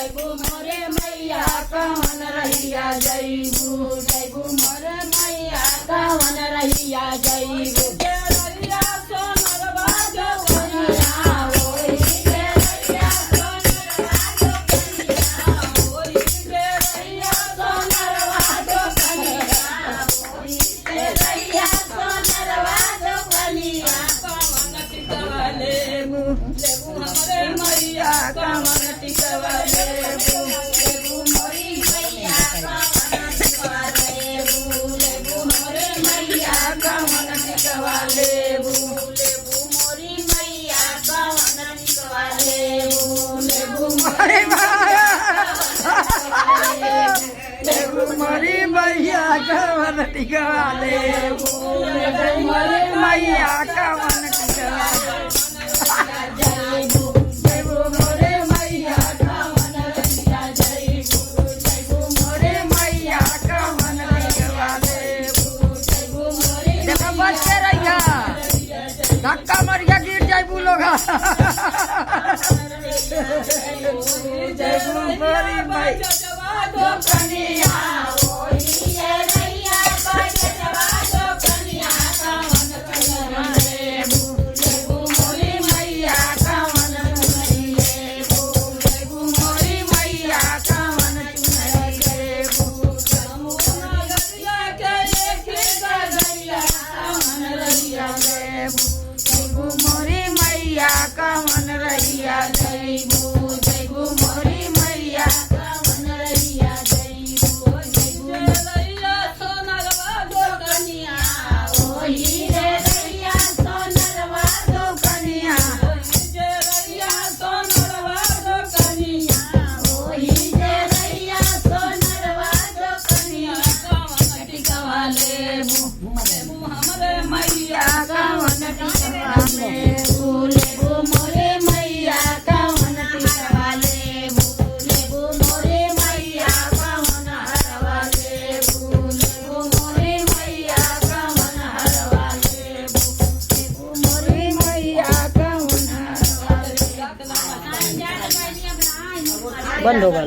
जयबू मोरे मैया कवन रहिया जयबू जयबू मोरे मैया कवन रहिया जयबू रहिया सोनरवा जो कनिया होई रहिया सोनरवा जो कनिया होई रहिया सोनरवा जो कनिया होई रहिया सोनरवा जो कनिया कवन टिकवा लेबू लेबू हमरे मैया कवन टिकवा लेबू लेबू मोरी मैया कवन टिकवा लेबू लेबू हमरे मैया कवन टिकवा लेबू लेबू मोरी मैया कवन टिकवा लेबू लेबू मोरी लेबू मोरी मैया कवन टिकवा लेबू लेबू मोरी मैया कवन टिकवा जयबू जयबू मोरे मैया कवन रहिया जयबू जयबू मोरे मैया कवन टिकवा लेबू जयबू मोरे देखो बच के रहिया धक्का मरिया गिर जाइबू लोग जयबू मोरे मैया दो कनिया होई रहिया बजवा दो कनिया कवन टिकवा लेबू जयबू मोरे मैया कवन लेबू जयबू मोरे मैया कवन लेबू गलिया के एक गलिया कवन रहिया लेबू जयबू मोरे मैया कवन रहिया जयबू जयबू मोरे मैया कवन रहिया जयबू जयबू रहिया सोनरवा दो कनिया ओही रे रहिया सोनरवा दो कनिया जे रहिया सोनरवा दो कनिया ओही जे रहिया सोनरवा दो कनिया कवन टिकवा लेबू लेबू हमरे मैया कवन टिकवा लेबू लेबू मोरे मैया कवन टिकवा लेबू लेबू मोरे मैया कवन हरवा लेबू लेबू मोरे मैया कवन हरवा लेबू लेबू मोरे मैया कवन हरवा लेबू बंद हो गया